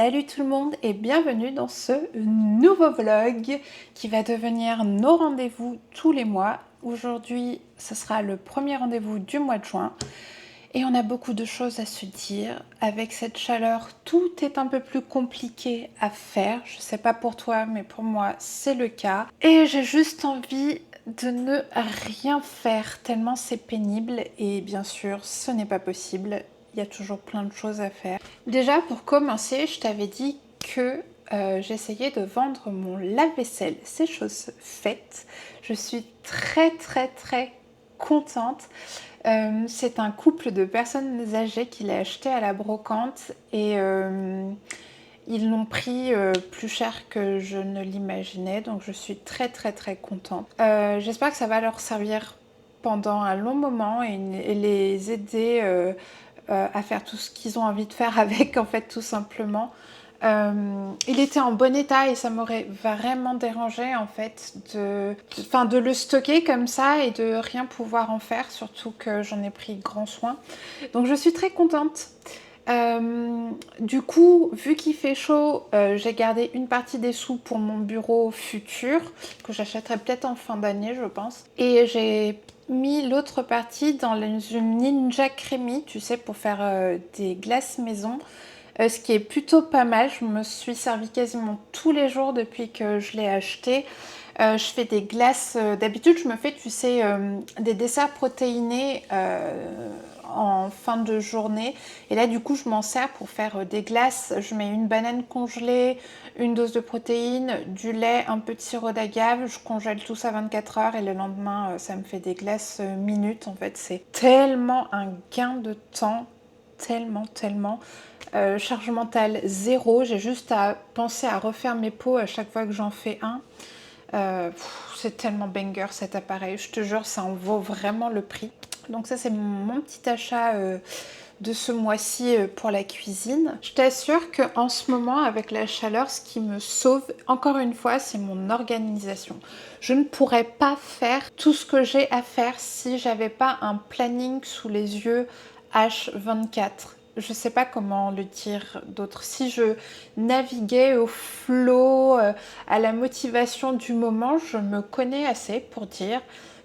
Salut tout le monde et bienvenue dans ce nouveau vlog qui va devenir nos rendez-vous tous les mois. Aujourd'hui, ce sera le premier rendez-vous du mois de juin et on a beaucoup de choses à se dire. Avec cette chaleur, tout est un peu plus compliqué à faire. Je sais pas pour toi, mais pour moi, c'est le cas. Et j'ai juste envie de ne rien faire tellement c'est pénible et bien sûr, ce n'est pas possible. Il y a toujours plein de choses à faire. Déjà, pour commencer, je t'avais dit que j'essayais de vendre mon lave-vaisselle. C'est chose faite. Je suis très contente. C'est un couple de personnes âgées qui l'a acheté à la brocante et ils l'ont pris plus cher que je ne l'imaginais. Donc je suis très contente. J'espère que ça va leur servir pendant un long moment et les aider à faire tout ce qu'ils ont envie de faire avec, en fait, tout simplement. Il était en bon état et ça m'aurait vraiment dérangé, en fait, de le stocker comme ça et de rien pouvoir en faire, surtout que j'en ai pris grand soin. Donc je suis très contente. Du coup, vu qu'il fait chaud, j'ai gardé une partie des sous pour mon bureau futur, que j'achèterai peut-être en fin d'année, je pense. Et j'ai mis l'autre partie dans une Ninja Creamy, tu sais, pour faire des glaces maison. Ce qui est plutôt pas mal. Je me suis servi quasiment tous les jours depuis que je l'ai acheté. Je fais des glaces. D'habitude, je me fais, tu sais, des desserts protéinés en fin de journée. Et là, du coup, je m'en sers pour faire des glaces. Je mets une banane congelée, une dose de protéines, du lait, un peu de sirop d'agave. Je congèle tout ça 24 heures et le lendemain, ça me fait des glaces minutes. En fait, c'est tellement un gain de temps. Tellement. Charge mentale zéro. J'ai juste à penser à refaire mes pots à chaque fois que j'en fais un. C'est tellement banger cet appareil, je te jure, ça en vaut vraiment le prix. Donc ça, c'est mon petit achat de ce mois-ci pour la cuisine. Je t'assure qu'en ce moment, avec la chaleur, ce qui me sauve, encore une fois, c'est mon organisation. Je ne pourrais pas faire tout ce que j'ai à faire si j'avais pas un planning sous les yeux H24. Je sais pas comment le dire d'autre. Si je naviguais au flot, à la motivation du moment, je me connais assez pour dire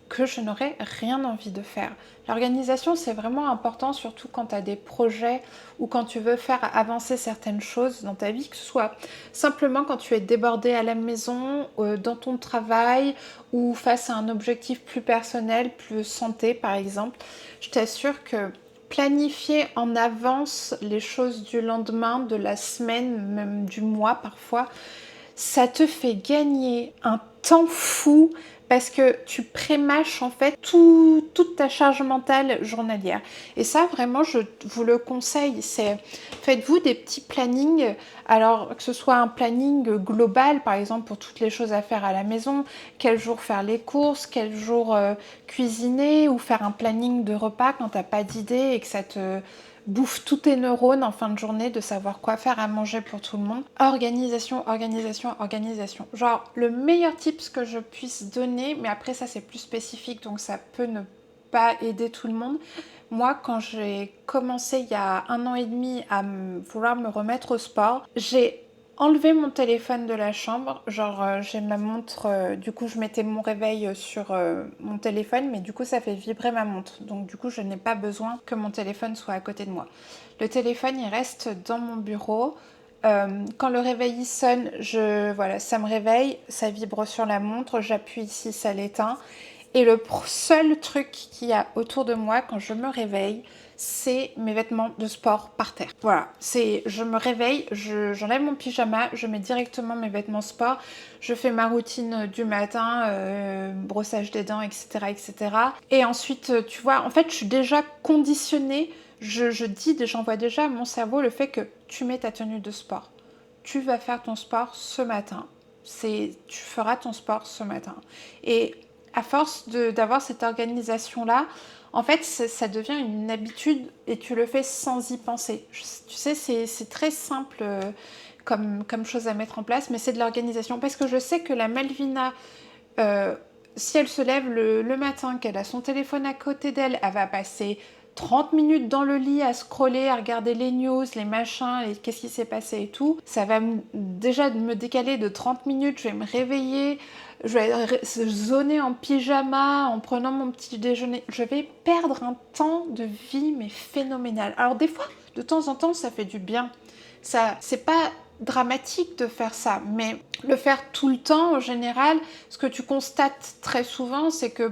que je n'aurais rien envie de faire. L'organisation, c'est vraiment important, surtout quand tu as des projets ou quand tu veux faire avancer certaines choses dans ta vie, que ce soit simplement quand tu es débordé à la maison, dans ton travail ou face à un objectif plus personnel, plus santé par exemple. Je t'assure que planifier en avance les choses du lendemain, de la semaine, même du mois parfois, ça te fait gagner un temps fou parce que tu prémâches en fait toute ta charge mentale journalière. Et ça, vraiment, je vous le conseille. Faites-vous des petits plannings, alors que ce soit un planning global, par exemple, pour toutes les choses à faire à la maison, quel jour faire les courses, quel jour cuisiner, ou faire un planning de repas quand t'as pas d'idée et que ça te bouffe tous tes neurones en fin de journée de savoir quoi faire à manger pour tout le monde. Organisation. Genre, le meilleur tips que je puisse donner, mais après ça c'est plus spécifique donc ça peut ne pas aider tout le monde. Moi, quand j'ai commencé il y a 1 an et demi à vouloir me remettre au sport, j'ai enlevé mon téléphone de la chambre, genre j'ai ma montre, du coup je mettais mon réveil sur mon téléphone, mais du coup ça fait vibrer ma montre, donc du coup je n'ai pas besoin que mon téléphone soit à côté de moi. Le téléphone il reste dans mon bureau. Quand le réveil sonne, voilà, ça me réveille, ça vibre sur la montre, j'appuie ici, ça l'éteint. Et le seul truc qu'il y a autour de moi quand je me réveille, c'est mes vêtements de sport par terre. Voilà, je me réveille, j'enlève mon pyjama, je mets directement mes vêtements sport, je fais ma routine du matin, brossage des dents, etc. Et ensuite, tu vois, en fait, je suis déjà conditionnée, j'envoie déjà à mon cerveau le fait que tu mets ta tenue de sport. Tu vas faire ton sport ce matin. Tu feras ton sport ce matin. Et à force d'avoir cette organisation-là, en fait, ça devient une habitude et tu le fais sans y penser. Tu sais, c'est très simple comme chose à mettre en place, mais c'est de l'organisation. Parce que je sais que la Malvina, si elle se lève le matin, qu'elle a son téléphone à côté d'elle, elle va passer 30 minutes dans le lit à scroller, à regarder les news, les machins, et qu'est-ce qui s'est passé et tout. Ça va déjà me décaler de 30 minutes, je vais me réveiller, je vais zoner en pyjama, en prenant mon petit déjeuner. Je vais perdre un temps de vie, mais phénoménal. Alors des fois, de temps en temps, ça fait du bien. Ça, c'est pas dramatique de faire ça, mais le faire tout le temps, en général, ce que tu constates très souvent, c'est que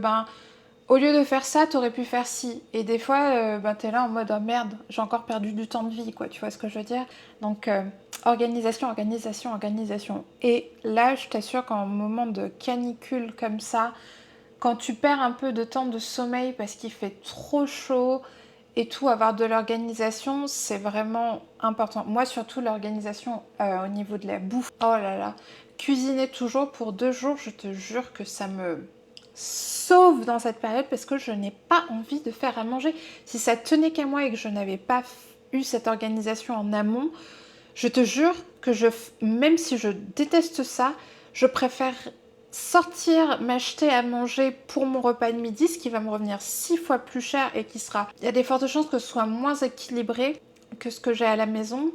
au lieu de faire ça, t'aurais pu faire ci. Et des fois, t'es là en mode oh merde, j'ai encore perdu du temps de vie, quoi. Tu vois ce que je veux dire? Donc, organisation, organisation, organisation. Et là, je t'assure qu'en moment de canicule comme ça, quand tu perds un peu de temps de sommeil parce qu'il fait trop chaud et tout, avoir de l'organisation, c'est vraiment important. Moi, surtout l'organisation au niveau de la bouffe. Oh là là, cuisiner toujours pour 2 jours, je te jure que ça me sauve dans cette période parce que je n'ai pas envie de faire à manger. Si ça tenait qu'à moi et que je n'avais pas eu cette organisation en amont, je te jure que même si je déteste ça, je préfère sortir, m'acheter à manger pour mon repas de midi, ce qui va me revenir 6 fois plus cher et qui sera... Il y a des fortes chances que ce soit moins équilibré que ce que j'ai à la maison.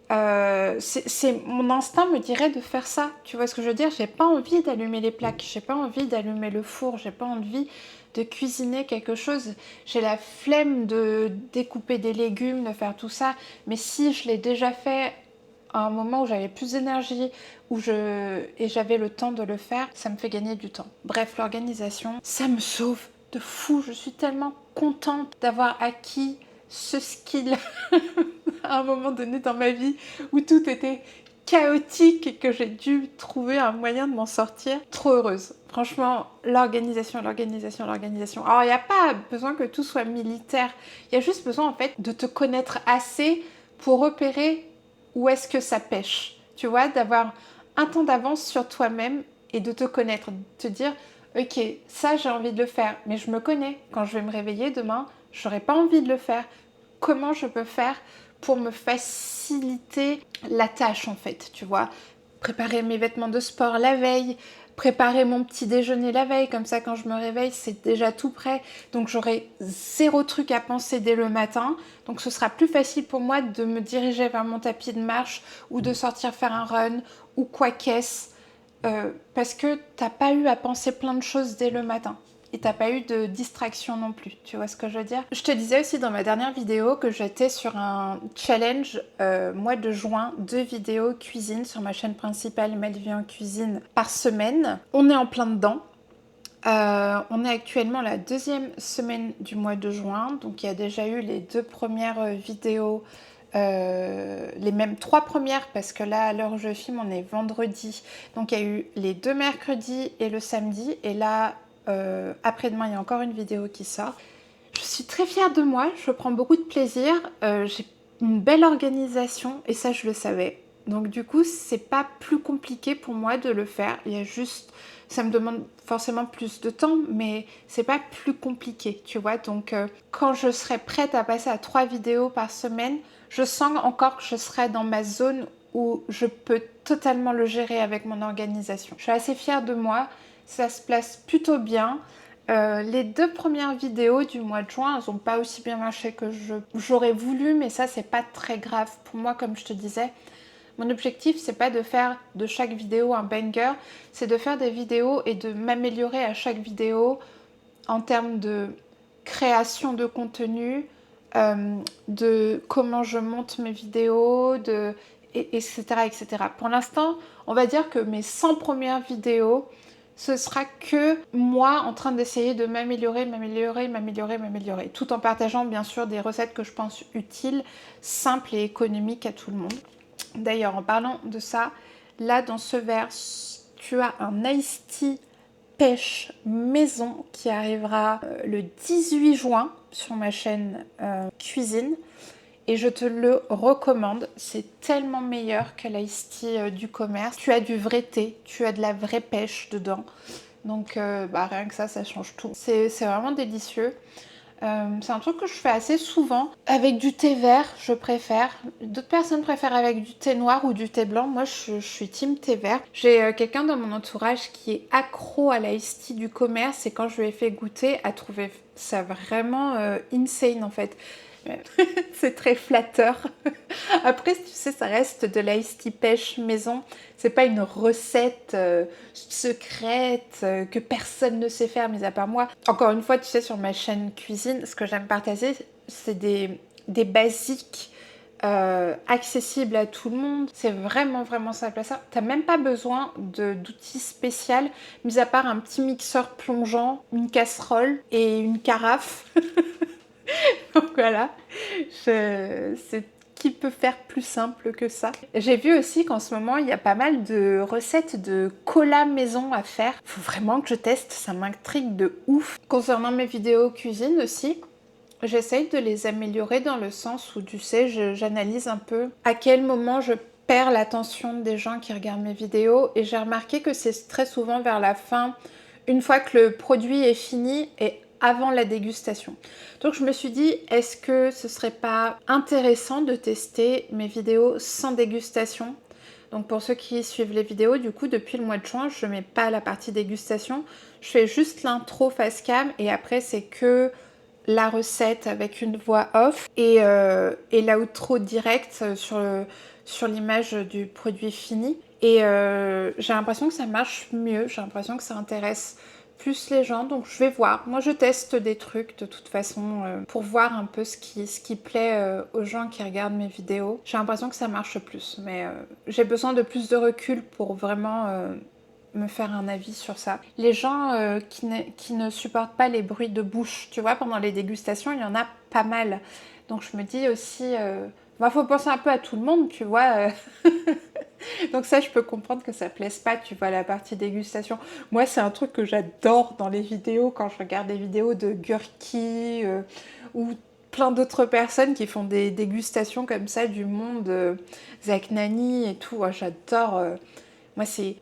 Mon instinct me dirait de faire ça, tu vois ce que je veux dire? J'ai pas envie d'allumer les plaques, j'ai pas envie d'allumer le four, j'ai pas envie de cuisiner quelque chose, j'ai la flemme de découper des légumes, de faire tout ça, mais si je l'ai déjà fait à un moment où j'avais plus d'énergie et j'avais le temps de le faire, ça me fait gagner du temps. Bref, l'organisation, ça me sauve de fou, je suis tellement contente d'avoir acquis ce skill à un moment donné dans ma vie où tout était chaotique et que j'ai dû trouver un moyen de m'en sortir. Trop heureuse. Franchement, l'organisation, l'organisation, l'organisation. Alors, il n'y a pas besoin que tout soit militaire. Il y a juste besoin, en fait, de te connaître assez pour repérer où est-ce que ça pêche. Tu vois, d'avoir un temps d'avance sur toi-même et de te connaître. De te dire, ok, ça, j'ai envie de le faire. Mais je me connais. Quand je vais me réveiller demain, j'aurai pas envie de le faire. Comment je peux faire pour me faciliter la tâche en fait, tu vois. Préparer mes vêtements de sport la veille, préparer mon petit déjeuner la veille, comme ça quand je me réveille c'est déjà tout prêt, donc j'aurai 0 truc à penser dès le matin, donc ce sera plus facile pour moi de me diriger vers mon tapis de marche ou de sortir faire un run ou quoi qu'est-ce, parce que t'as pas eu à penser plein de choses dès le matin. Et t'as pas eu de distraction non plus, tu vois ce que je veux dire? Je te disais aussi dans ma dernière vidéo que j'étais sur un challenge mois de juin, 2 vidéos cuisine sur ma chaîne principale Ma Vie en Cuisine par semaine. On est en plein dedans. On est actuellement la 2e semaine du mois de juin, donc il y a déjà eu les 2 premières vidéos, les mêmes 3 premières parce que là à l'heure où je filme on est vendredi, donc il y a eu les 2 mercredis et le samedi, et là après-demain, il y a encore une vidéo qui sort. Je suis très fière de moi, je prends beaucoup de plaisir, j'ai une belle organisation et ça je le savais. Donc du coup, c'est pas plus compliqué pour moi de le faire. Il y a juste, ça me demande forcément plus de temps, mais c'est pas plus compliqué, tu vois. Donc quand je serai prête à passer à 3 vidéos par semaine, je sens encore que je serai dans ma zone où je peux totalement le gérer avec mon organisation. Je suis assez fière de moi. Ça se place plutôt bien. Les 2 premières vidéos du mois de juin, elles n'ont pas aussi bien marché que j'aurais voulu, mais ça, c'est pas très grave. Pour moi, comme je te disais, mon objectif, c'est pas de faire de chaque vidéo un banger, c'est de faire des vidéos et de m'améliorer à chaque vidéo en termes de création de contenu, de comment je monte mes vidéos, etc., etc. Pour l'instant, on va dire que mes 100 premières vidéos, ce sera que moi en train d'essayer de m'améliorer, tout en partageant bien sûr des recettes que je pense utiles, simples et économiques à tout le monde. D'ailleurs, en parlant de ça, là dans ce verre, tu as un iced tea pêche maison qui arrivera le 18 juin sur ma chaîne cuisine. Et je te le recommande, c'est tellement meilleur que l'ice tea du commerce. Tu as du vrai thé, tu as de la vraie pêche dedans. Donc rien que ça change tout. C'est vraiment délicieux. C'est un truc que je fais assez souvent. Avec du thé vert, je préfère. D'autres personnes préfèrent avec du thé noir ou du thé blanc. Moi, je suis team thé vert. J'ai quelqu'un dans mon entourage qui est accro à l'ice tea du commerce et quand je lui ai fait goûter, a trouvé ça vraiment insane en fait. C'est très flatteur. Après, tu sais, ça reste de l'ice tea pêche maison. C'est pas une recette secrète que personne ne sait faire, mis à part moi. Encore une fois, tu sais, sur ma chaîne cuisine, ce que j'aime partager, c'est des basiques accessibles à tout le monde. C'est vraiment, vraiment simple à ça. T'as même pas besoin d'outils spéciaux, mis à part un petit mixeur plongeant, une casserole et une carafe. Donc voilà, c'est qui peut faire plus simple que ça. J'ai vu aussi qu'en ce moment, il y a pas mal de recettes de cola maison à faire. Faut vraiment que je teste, ça m'intrigue de ouf. Concernant mes vidéos cuisine aussi, j'essaye de les améliorer dans le sens où, tu sais, j'analyse un peu à quel moment je perds l'attention des gens qui regardent mes vidéos et j'ai remarqué que c'est très souvent vers la fin, une fois que le produit est fini et avant la dégustation. Donc je me suis dit, est-ce que ce serait pas intéressant de tester mes vidéos sans dégustation? Donc pour ceux qui suivent les vidéos, du coup depuis le mois de juin, je mets pas la partie dégustation, je fais juste l'intro face cam et après c'est que la recette avec une voix off et l'outro direct sur l'image du produit fini. Et j'ai l'impression que ça marche mieux, j'ai l'impression que ça intéresse plus les gens, donc je vais voir. Moi je teste des trucs de toute façon pour voir un peu ce qui plaît aux gens qui regardent mes vidéos. J'ai l'impression que ça marche plus, mais j'ai besoin de plus de recul pour vraiment me faire un avis sur ça. Les gens qui ne supportent pas les bruits de bouche, tu vois, pendant les dégustations, il y en a pas mal. Donc je me dis aussi, faut penser un peu à tout le monde, tu vois. Donc ça, je peux comprendre que ça plaise pas, tu vois, la partie dégustation. Moi, c'est un truc que j'adore dans les vidéos, quand je regarde des vidéos de Gurki ou plein d'autres personnes qui font des dégustations comme ça du monde, Zach Nani et tout. Ouais, j'adore. Moi, c'est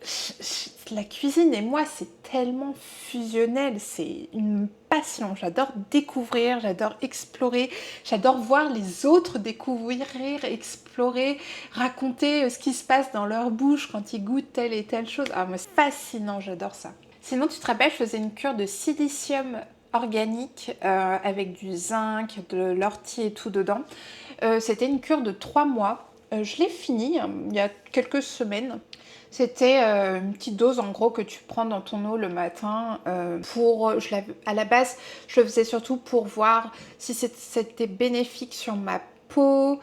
la cuisine et moi, c'est tellement fusionnel, c'est une passion. J'adore découvrir, j'adore explorer, j'adore voir les autres découvrir, explorer, raconter ce qui se passe dans leur bouche quand ils goûtent telle et telle chose. Ah, moi, c'est fascinant, j'adore ça. Sinon, tu te rappelles, je faisais une cure de silicium organique avec du zinc, de l'ortie et tout dedans. C'était une cure de 3 mois. Je l'ai finie il y a quelques semaines. C'était une petite dose en gros que tu prends dans ton eau le matin à la base, je le faisais surtout pour voir si c'était bénéfique sur ma peau,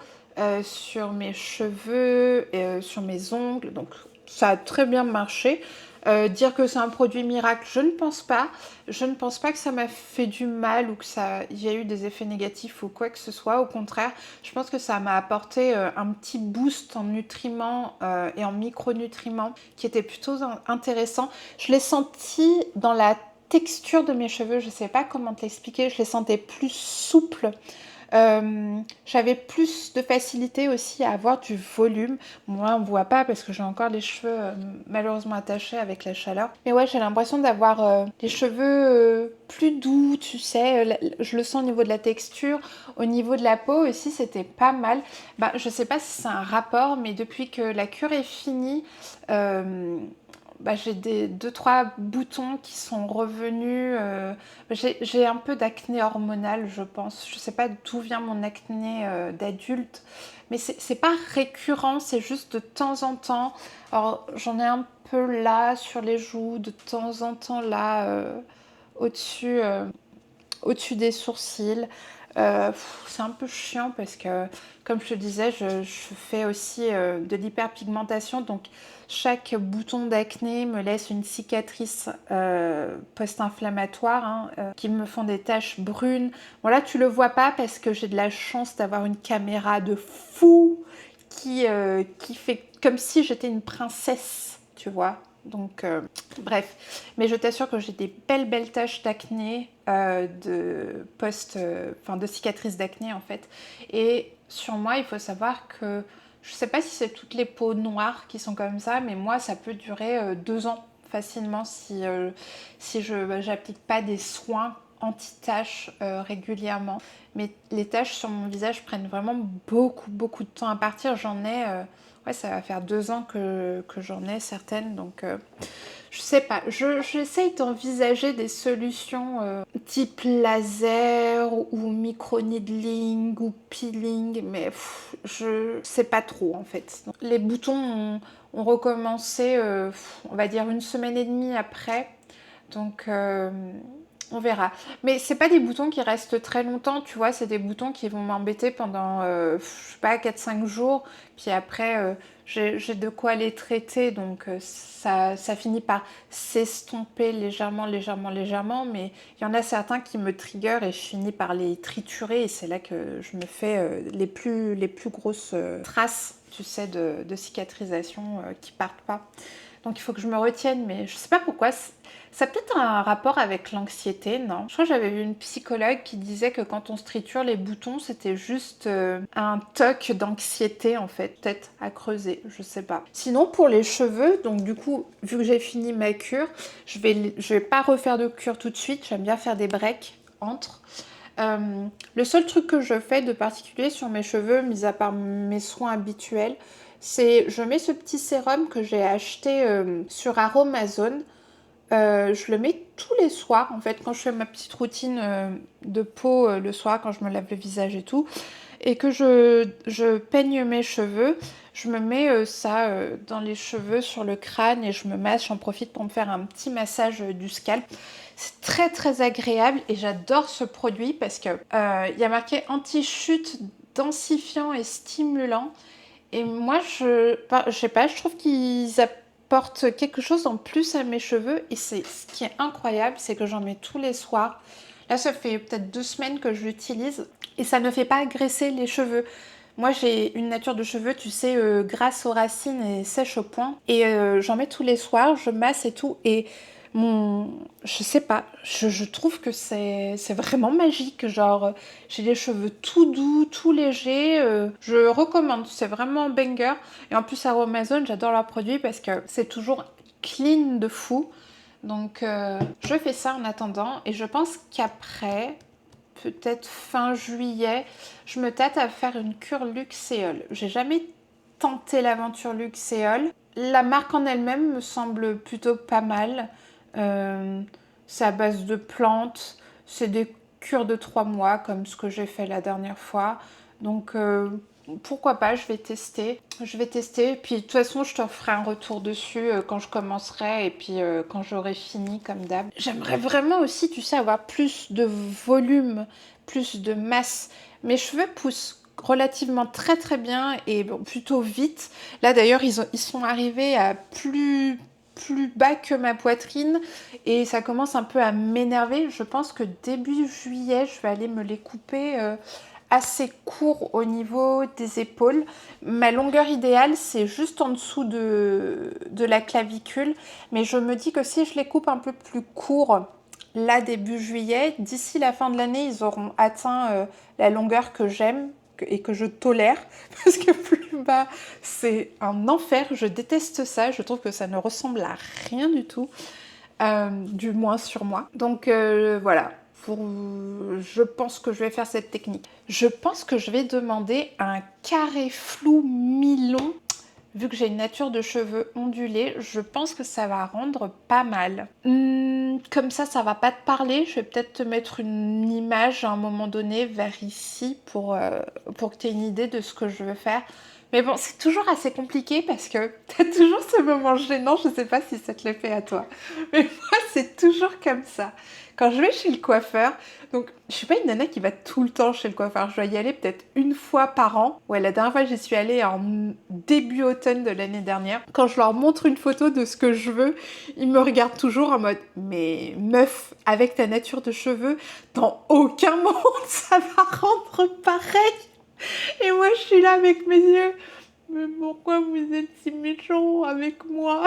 sur mes cheveux, sur mes ongles. Donc ça a très bien marché. Dire que c'est un produit miracle, je ne pense pas. Je ne pense pas que ça m'a fait du mal ou il y a eu des effets négatifs ou quoi que ce soit. Au contraire, je pense que ça m'a apporté un petit boost en nutriments et en micronutriments qui était plutôt intéressant. Je l'ai senti dans la texture de mes cheveux, je ne sais pas comment te l'expliquer, je les sentais plus souples. J'avais plus de facilité aussi à avoir du volume. Moi, on ne voit pas parce que j'ai encore les cheveux malheureusement attachés avec la chaleur. Mais ouais, j'ai l'impression d'avoir les cheveux plus doux, tu sais. Je le sens au niveau de la texture. Au niveau de la peau aussi, c'était pas mal. Je sais pas si c'est un rapport, mais depuis que la cure est finie, j'ai 2-3 boutons qui sont revenus. J'ai un peu d'acné hormonal, je pense. Je sais pas d'où vient mon acné d'adulte, mais c'est pas récurrent, c'est juste de temps en temps. Alors j'en ai un peu là sur les joues, de temps en temps là au-dessus au-dessus des sourcils. C'est un peu chiant parce que, comme je te disais, je fais aussi de l'hyperpigmentation. Donc, chaque bouton d'acné me laisse une cicatrice post-inflammatoire qui me font des taches brunes. Bon, là, tu le vois pas parce que j'ai de la chance d'avoir une caméra de fou qui fait comme si j'étais une princesse, tu vois. Donc, bref. Mais je t'assure que j'ai des belles taches d'acné, de cicatrices d'acné en fait. Et sur moi, il faut savoir que je sais pas si c'est toutes les peaux noires qui sont comme ça, mais moi, ça peut durer 2 ans facilement si j'applique pas des soins anti-taches régulièrement. Mais les taches sur mon visage prennent vraiment beaucoup de temps à partir. J'en ai, ouais, ça va faire 2 ans que j'en ai certaines, donc je sais pas. J'essaye d'envisager des solutions type laser ou micro-needling ou peeling, mais je sais pas trop en fait. Donc, les boutons ont recommencé, on va dire 1 semaine et demie après, donc on verra. Mais c'est pas des boutons qui restent très longtemps, tu vois, c'est des boutons qui vont m'embêter pendant, je sais pas, 4-5 jours, puis après j'ai de quoi les traiter, donc ça finit par s'estomper légèrement, mais il y en a certains qui me triggerent et je finis par les triturer, et c'est là que je me fais les plus grosses traces, tu sais, de cicatrisation qui partent pas. Donc il faut que je me retienne, mais je sais pas pourquoi. Ça a peut-être un rapport avec l'anxiété, non? Je crois que j'avais vu une psychologue qui disait que quand on se triture les boutons, c'était juste un toc d'anxiété en fait, peut-être à creuser, je sais pas. Sinon pour les cheveux, donc du coup, vu que j'ai fini ma cure, je vais pas refaire de cure tout de suite, j'aime bien faire des breaks entre. Le seul truc que je fais de particulier sur mes cheveux, mis à part mes soins habituels, c'est je mets ce petit sérum que j'ai acheté sur Aromazone. Je le mets tous les soirs en fait quand je fais ma petite routine de peau le soir quand je me lave le visage et tout, et que je peigne mes cheveux, je me mets ça dans les cheveux, sur le crâne, et je me masse, j'en profite pour me faire un petit massage du scalp. C'est très agréable et j'adore ce produit parce que il y a marqué anti-chute, densifiant et stimulant. Et moi, je sais pas, je trouve qu'ils apportent quelque chose en plus à mes cheveux. Et c'est ce qui est incroyable, c'est que j'en mets tous les soirs. Là, ça fait peut-être 2 semaines que je l'utilise et ça ne fait pas graisser les cheveux. Moi, j'ai une nature de cheveux, tu sais, grasse aux racines et sèche au point. Et j'en mets tous les soirs, je masse et tout. Et je sais pas, je trouve que c'est vraiment magique. Genre, j'ai les cheveux tout doux, tout légers. Je recommande, c'est vraiment banger. Et en plus, Aromazone, j'adore leurs produits parce que c'est toujours clean de fou. Donc, je fais ça en attendant. Et je pense qu'après, peut-être fin juillet, je me tâte à faire une cure Luxéol. J'ai jamais tenté l'aventure Luxéol. La marque en elle-même me semble plutôt pas mal. C'est à base de plantes. C'est des cures de 3 mois comme ce que j'ai fait la dernière fois. Donc pourquoi pas, je vais tester. Puis de toute façon, je te ferai un retour dessus quand je commencerai et puis quand j'aurai fini comme d'hab. J'aimerais vraiment aussi, tu sais, avoir plus de volume, plus de masse. Mes cheveux poussent relativement très bien et bon, plutôt vite. Là d'ailleurs, ils sont arrivés à plus bas que ma poitrine et ça commence un peu à m'énerver. Je pense que début juillet, je vais aller me les couper assez court au niveau des épaules. Ma longueur idéale, c'est juste en dessous de la clavicule, mais je me dis que si je les coupe un peu plus court, là début juillet, d'ici la fin de l'année, ils auront atteint la longueur que j'aime et que je tolère, parce que plus bas, c'est un enfer. Je déteste ça, je trouve que ça ne ressemble à rien du tout, du moins sur moi. Donc voilà. Je pense que je vais faire cette technique. Je pense que je vais demander un carré flou mi-long. Vu que j'ai une nature de cheveux ondulés, je pense que ça va rendre pas mal. Comme ça va pas te parler. Je vais peut-être te mettre une image à un moment donné vers ici pour que tu aies une idée de ce que je veux faire. Mais bon, c'est toujours assez compliqué parce que t'as toujours ce moment gênant. Je sais pas si ça te le fait à toi. Mais moi, c'est toujours comme ça. Quand je vais chez le coiffeur, donc je suis pas une nana qui va tout le temps chez le coiffeur, je dois y aller peut-être une fois par an. Ouais, la dernière fois j'y suis allée en début automne de l'année dernière. Quand je leur montre une photo de ce que je veux, ils me regardent toujours en mode « Mais meuf, avec ta nature de cheveux, dans aucun monde ça va rendre pareil !» Et moi je suis là avec mes yeux « Mais pourquoi vous êtes si méchants avec moi ?»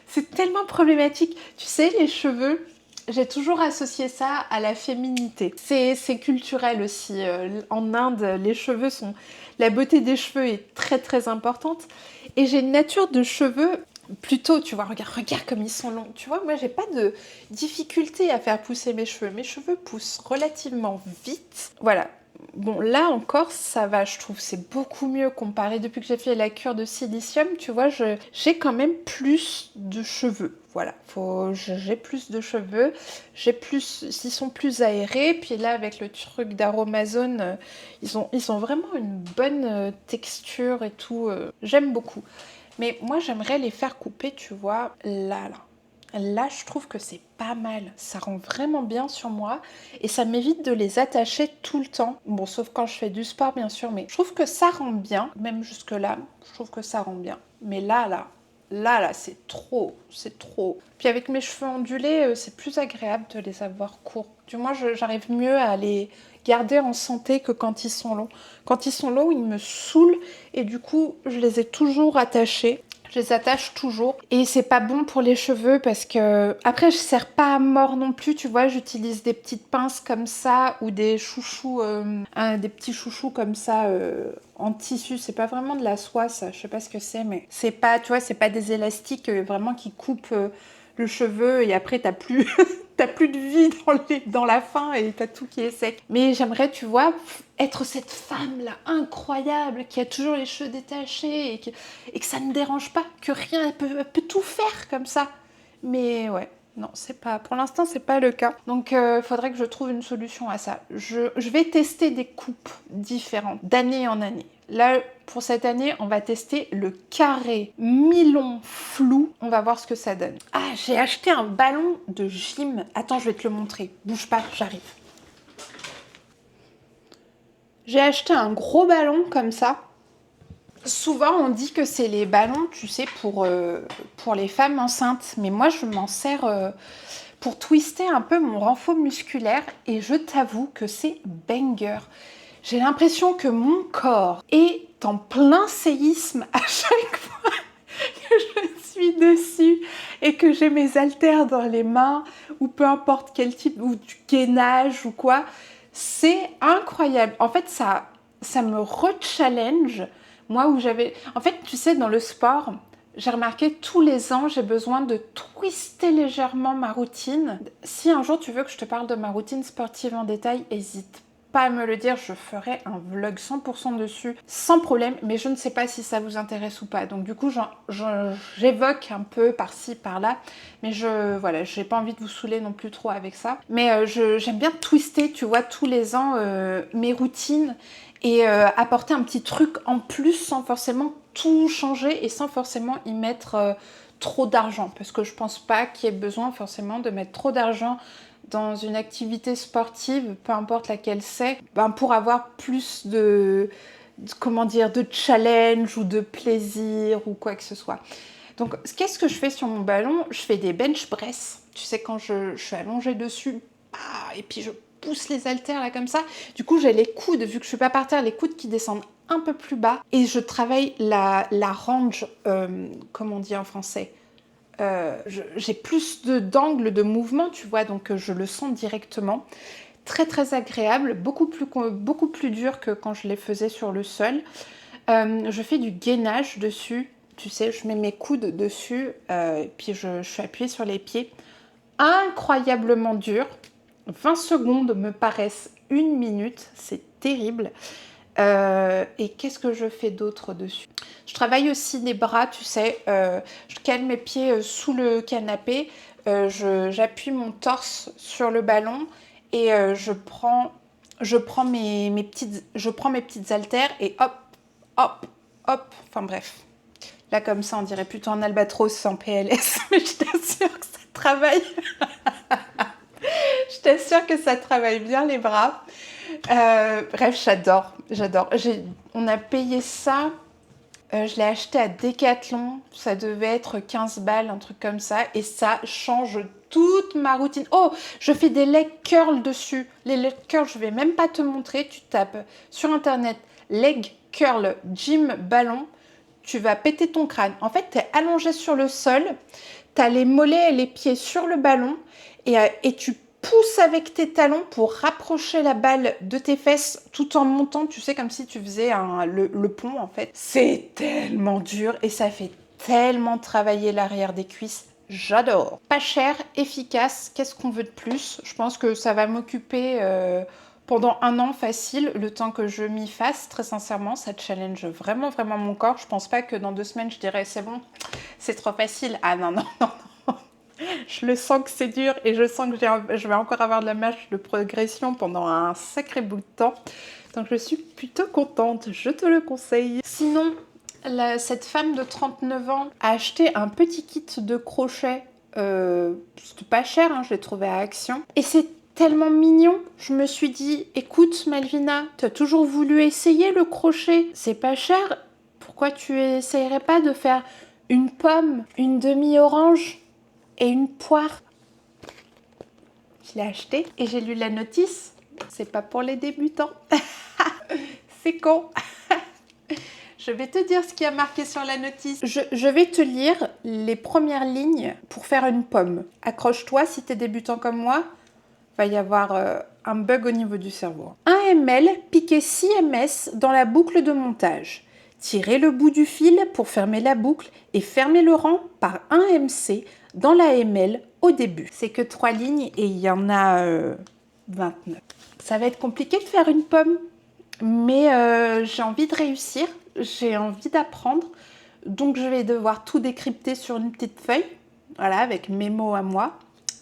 C'est tellement problématique. Tu sais, les cheveux, j'ai toujours associé ça à la féminité. C'est culturel aussi. En Inde, les cheveux sont... La beauté des cheveux est très importante. Et j'ai une nature de cheveux Plutôt, tu vois, regarde comme ils sont longs. Tu vois, moi, j'ai pas de difficulté à faire pousser mes cheveux. Mes cheveux poussent relativement vite. Voilà. Bon, là encore, ça va, je trouve. C'est beaucoup mieux comparé depuis que j'ai fait la cure de silicium. Tu vois, j'ai quand même plus de cheveux. Voilà, j'ai plus de cheveux. Ils sont plus aérés. Puis là, avec le truc d'Aromazone, ils ont vraiment une bonne texture et tout. J'aime beaucoup. Mais moi, j'aimerais les faire couper, tu vois, là. Là, je trouve que c'est pas mal. Ça rend vraiment bien sur moi et ça m'évite de les attacher tout le temps. Bon, sauf quand je fais du sport, bien sûr, mais je trouve que ça rend bien. Même jusque-là, je trouve que ça rend bien. Mais là, c'est trop. C'est trop. Puis avec mes cheveux ondulés, c'est plus agréable de les avoir courts. Du moins, j'arrive mieux à les garder en santé que quand ils sont longs. Quand ils sont longs, ils me saoulent et du coup, je les ai toujours attachés. Je les attache toujours et c'est pas bon pour les cheveux parce que après je serre pas à mort non plus, tu vois, j'utilise des petites pinces comme ça ou des chouchous, des petits chouchous comme ça en tissu. C'est pas vraiment de la soie, ça, je sais pas ce que c'est, mais c'est pas, tu vois, c'est pas des élastiques vraiment qui coupent le cheveu et après t'as plus t'as plus de vie dans la fin et t'as tout qui est sec. Mais j'aimerais, tu vois, être cette femme-là incroyable qui a toujours les cheveux détachés et que ça ne dérange pas, que rien, elle peut tout faire comme ça. Mais ouais, non, c'est pas, pour l'instant, c'est pas le cas. Donc, faudrait que je trouve une solution à ça. Je vais tester des coupes différentes d'année en année. Là, pour cette année, on va tester le carré mi-long flou. On va voir ce que ça donne. Ah, j'ai acheté un ballon de gym. Attends, je vais te le montrer. Bouge pas, j'arrive. J'ai acheté un gros ballon comme ça. Souvent, on dit que c'est les ballons, tu sais, pour les femmes enceintes. Mais moi, je m'en sers pour twister un peu mon renfort musculaire. Et je t'avoue que c'est banger. J'ai l'impression que mon corps est en plein séisme à chaque fois que je suis dessus et que j'ai mes haltères dans les mains ou peu importe quel type, ou du gainage ou quoi. C'est incroyable. En fait, ça me re-challenge. Moi, où j'avais... En fait, tu sais, dans le sport, j'ai remarqué tous les ans, j'ai besoin de twister légèrement ma routine. Si un jour tu veux que je te parle de ma routine sportive en détail, n'hésite pas à me le dire, je ferai un vlog 100% dessus sans problème, mais je ne sais pas si ça vous intéresse ou pas. Donc du coup, j'évoque un peu par-ci, par-là, mais voilà, j'ai pas envie de vous saouler non plus trop avec ça. Mais j'aime bien twister, tu vois, tous les ans mes routines et apporter un petit truc en plus sans forcément tout changer et sans forcément y mettre trop d'argent, parce que je pense pas qu'il y ait besoin forcément de mettre trop d'argent dans une activité sportive, peu importe laquelle c'est, pour avoir plus comment dire, de challenge ou de plaisir ou quoi que ce soit. Donc, qu'est-ce que je fais sur mon ballon? Je fais des bench press. Tu sais, quand je suis allongée dessus, et puis je pousse les haltères là comme ça. Du coup, j'ai les coudes, vu que je suis pas par terre, les coudes qui descendent un peu plus bas. Et je travaille la range, comment on dit en français, j'ai plus d'angle de mouvement, tu vois, donc je le sens directement. Très très agréable, beaucoup plus dur que quand je les faisais sur le sol. Je fais du gainage dessus, tu sais, je mets mes coudes dessus, puis je suis appuyée sur les pieds. Incroyablement dur. 20 secondes me paraissent 1 minute, c'est terrible. Et qu'est-ce que je fais d'autre dessus? Je travaille aussi les bras, tu sais, je cale mes pieds sous le canapé, j'appuie mon torse sur le ballon et je prends mes petites haltères et hop, hop, hop, enfin bref. Là comme ça on dirait plutôt un albatros en PLS, mais je t'assure que ça travaille. Je t'assure que ça travaille bien les bras. Bref, j'adore. On a payé ça, je l'ai acheté à Decathlon, ça devait être 15 balles, un truc comme ça, et ça change toute ma routine. Oh, je fais des leg curls dessus. Les leg curls, je vais même pas te montrer, tu tapes sur internet leg curl gym ballon, tu vas péter ton crâne. En fait, tu es allongé sur le sol, tu as les mollets et les pieds sur le ballon, et tu pousse avec tes talons pour rapprocher la balle de tes fesses tout en montant, tu sais, comme si tu faisais le pont en fait. C'est tellement dur et ça fait tellement travailler l'arrière des cuisses. J'adore. Pas cher, efficace, qu'est-ce qu'on veut de plus? Je pense que ça va m'occuper pendant 1 an facile, le temps que je m'y fasse. Très sincèrement, ça challenge vraiment, vraiment mon corps. Je pense pas que dans 2 semaines, je dirais c'est bon, c'est trop facile. Ah non, non, non, non. Je le sens que c'est dur et je sens que je vais encore avoir de la marge de progression pendant un sacré bout de temps. Donc je suis plutôt contente, je te le conseille. Sinon, cette femme de 39 ans a acheté un petit kit de crochet. C'était pas cher, hein, je l'ai trouvé à Action. Et c'est tellement mignon. Je me suis dit, écoute Malvina, tu as toujours voulu essayer le crochet. C'est pas cher. Pourquoi tu essayerais pas de faire une pomme, une demi-orange et une poire? Je l'ai acheté et j'ai lu la notice. C'est pas pour les débutants. C'est con. Je vais te dire ce qui a marqué sur la notice. Je vais te lire les premières lignes pour faire une pomme. Accroche-toi, si tu es débutant comme moi, va y avoir un bug au niveau du cerveau. 1 ml, piquez 6 ms dans la boucle de montage. Tirez le bout du fil pour fermer la boucle et fermez le rang par 1 mc dans la ml au début. C'est que 3 lignes et il y en a 29. Ça va être compliqué de faire une pomme, mais j'ai envie de réussir. J'ai envie d'apprendre, donc je vais devoir tout décrypter sur une petite feuille, voilà, avec mes mots à moi,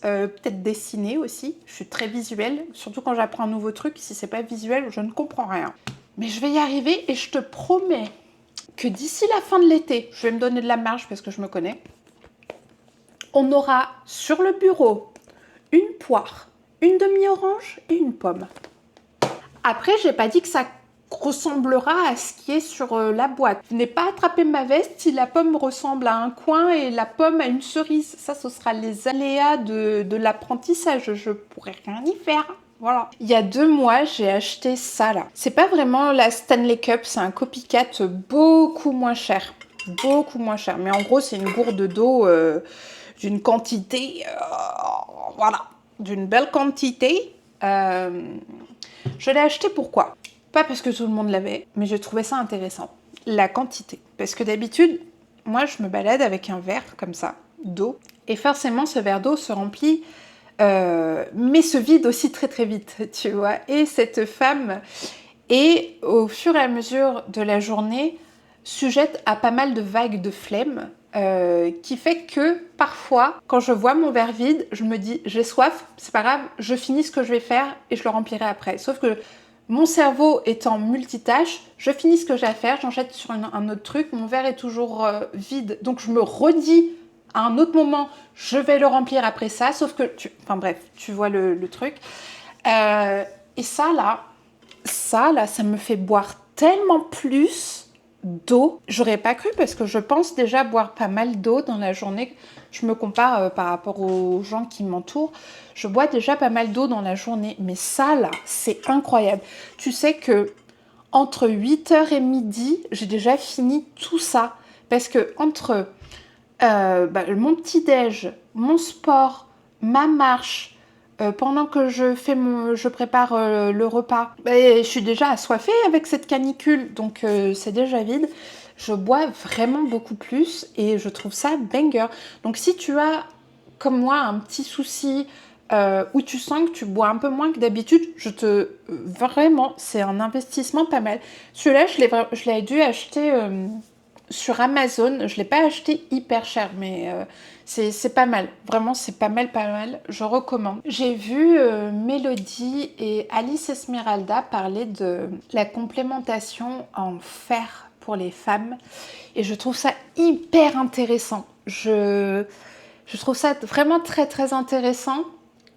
peut-être dessiner aussi. Je suis très visuelle, surtout quand j'apprends un nouveau truc. Si c'est pas visuel, je ne comprends rien. Mais je vais y arriver et je te promets que d'ici la fin de l'été, je vais me donner de la marge parce que je me connais, on aura sur le bureau une poire, une demi-orange et une pomme. Après, j'ai pas dit que ça ressemblera à ce qui est sur la boîte. Je n'ai pas attrapé ma veste si la pomme ressemble à un coin et la pomme à une cerise. Ça, ce sera les aléas de l'apprentissage. Je pourrais rien y faire. Voilà. Il y a 2 mois, j'ai acheté ça là. C'est pas vraiment la Stanley Cup, c'est un copycat beaucoup moins cher. Beaucoup moins cher. Mais en gros, c'est une gourde d'eau d'une quantité, voilà, d'une belle quantité. Je l'ai acheté pourquoi? Pas parce que tout le monde l'avait, mais je trouvais ça intéressant. La quantité. Parce que d'habitude, moi, je me balade avec un verre comme ça, d'eau. Et forcément, ce verre d'eau se remplit, mais se vide aussi très très vite, tu vois. Et cette femme est, au fur et à mesure de la journée, sujette à pas mal de vagues de flemme. Qui fait que parfois, quand je vois mon verre vide, je me dis j'ai soif, c'est pas grave, je finis ce que je vais faire et je le remplirai après. Sauf que mon cerveau étant multitâche, je finis ce que j'ai à faire, j'en jette sur un autre truc, mon verre est toujours vide, donc je me redis à un autre moment, je vais le remplir après ça, sauf que, enfin bref, tu vois le truc. Et ça là, ça me fait boire tellement plus d'eau. J'aurais pas cru parce que je pense déjà boire pas mal d'eau dans la journée. Je me compare par rapport aux gens qui m'entourent. Je bois déjà pas mal d'eau dans la journée. Mais ça là, c'est incroyable. Tu sais que entre 8h et midi, j'ai déjà fini tout ça. Parce que entre mon petit-déj, mon sport, ma marche, pendant que je prépare le repas, je suis déjà assoiffée avec cette canicule, donc c'est déjà vide. Je bois vraiment beaucoup plus et je trouve ça banger. Donc si tu as, comme moi, un petit souci où tu sens que tu bois un peu moins que d'habitude, vraiment, c'est un investissement pas mal. Celui-là, je l'ai dû acheter sur Amazon. Je ne l'ai pas acheté hyper cher, mais c'est pas mal. Vraiment, c'est pas mal. Je recommande. J'ai vu Mélodie et Alice Esmeralda parler de la complémentation en fer pour les femmes. Et je trouve ça hyper intéressant. Je trouve ça vraiment très très intéressant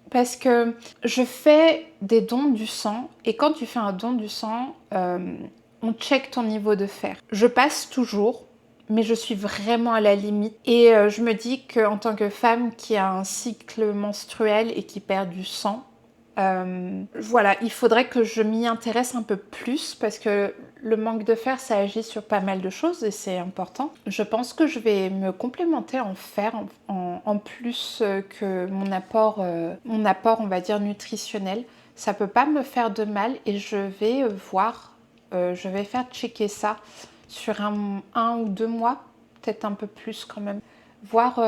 parce que je fais des dons du sang. Et quand tu fais un don du sang, on check ton niveau de fer. Je passe toujours, mais je suis vraiment à la limite. Et je me dis qu'en tant que femme qui a un cycle menstruel et qui perd du sang, voilà, il faudrait que je m'y intéresse un peu plus parce que le manque de fer, ça agit sur pas mal de choses et c'est important. Je pense que je vais me complémenter en fer en plus que mon apport, on va dire, nutritionnel. Ça peut pas me faire de mal et je vais voir, je vais faire checker ça sur un ou 2 mois, peut-être un peu plus quand même. Voir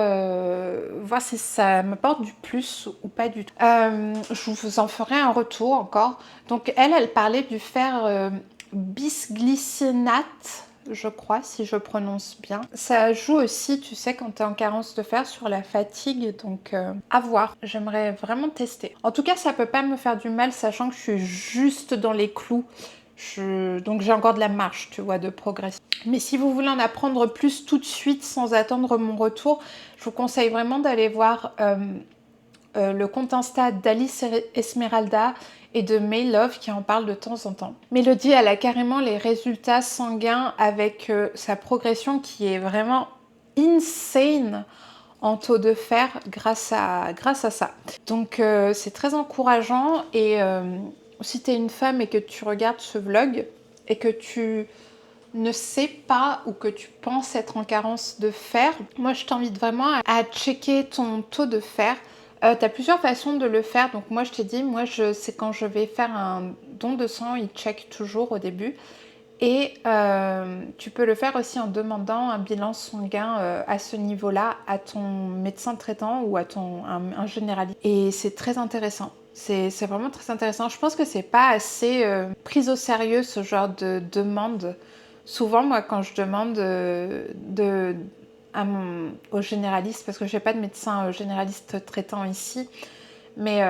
si ça m'apporte du plus ou pas du tout. Je vous en ferai un retour encore. Donc elle parlait du fer bisglycinate, je crois, si je prononce bien. Ça joue aussi, tu sais, quand tu es en carence de fer, sur la fatigue, donc à voir. J'aimerais vraiment tester. En tout cas, ça peut pas me faire du mal, sachant que je suis juste dans les clous. Donc j'ai encore de la marge, tu vois, de progression. Mais si vous voulez en apprendre plus tout de suite, sans attendre mon retour, je vous conseille vraiment d'aller voir le compte Insta d'Alice Esmeralda et de May Love qui en parle de temps en temps. Mélodie, elle a carrément les résultats sanguins avec sa progression qui est vraiment insane en taux de fer grâce à ça. Donc c'est très encourageant et si tu es une femme et que tu regardes ce vlog et que tu ne sais pas ou que tu penses être en carence de fer, moi je t'invite vraiment à checker ton taux de fer. Tu as plusieurs façons de le faire, donc moi je t'ai dit, c'est quand je vais faire un don de sang, il check toujours au début. Et tu peux le faire aussi en demandant un bilan sanguin à ce niveau-là à ton médecin traitant ou à un généraliste. Et c'est très intéressant. C'est vraiment très intéressant. Je pense que c'est pas assez pris au sérieux ce genre de demande. Souvent, moi, quand je demande au généraliste, parce que je n'ai pas de médecin généraliste traitant ici, mais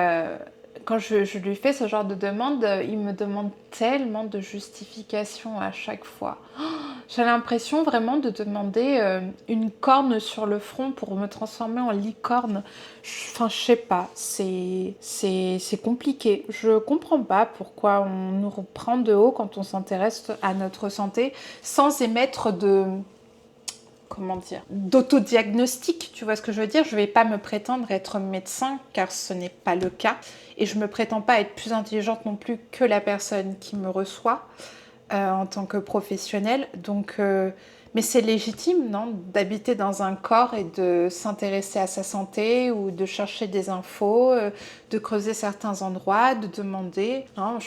quand je lui fais ce genre de demande, il me demande tellement de justifications à chaque fois. Oh, j'ai l'impression vraiment de demander une corne sur le front pour me transformer en licorne. Enfin, je sais pas, c'est compliqué. Je comprends pas pourquoi on nous reprend de haut quand on s'intéresse à notre santé sans émettre comment dire, d'autodiagnostic, tu vois ce que je veux dire? Je ne vais pas me prétendre être médecin car ce n'est pas le cas et je ne me prétends pas être plus intelligente non plus que la personne qui me reçoit en tant que professionnelle. Donc, mais c'est légitime, non, d'habiter dans un corps et de s'intéresser à sa santé ou de chercher des infos, de creuser certains endroits, de demander. Hein,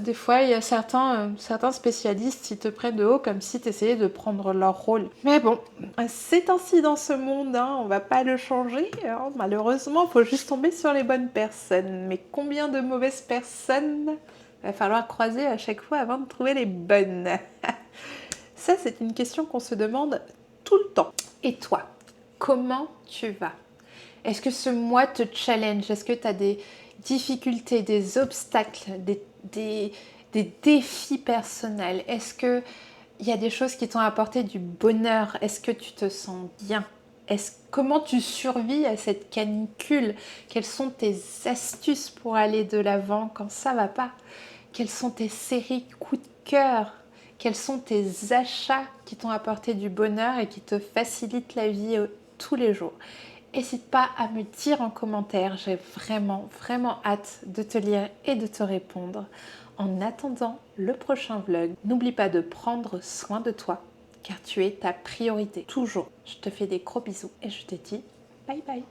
des fois, il y a certains spécialistes, ils te prennent de haut comme si tu essayais de prendre leur rôle. Mais bon, c'est ainsi dans ce monde, hein, on va pas le changer. Hein, malheureusement, il faut juste tomber sur les bonnes personnes. Mais combien de mauvaises personnes va falloir croiser à chaque fois avant de trouver les bonnes? Ça, c'est une question qu'on se demande tout le temps. Et toi, comment tu vas? Est-ce que ce mois te challenge? Est-ce que tu as des difficultés, des obstacles, des défis personnels? Est-ce qu'il y a des choses qui t'ont apporté du bonheur? Est-ce que tu te sens bien? Comment tu survis à cette canicule? Quelles sont tes astuces pour aller de l'avant quand ça va pas? Quelles sont tes séries coup de cœur? Quels sont tes achats qui t'ont apporté du bonheur et qui te facilitent la vie tous les jours? N'hésite pas à me dire en commentaire, j'ai vraiment, vraiment hâte de te lire et de te répondre. En attendant le prochain vlog, n'oublie pas de prendre soin de toi, car tu es ta priorité, toujours. Je te fais des gros bisous et je te dis bye bye.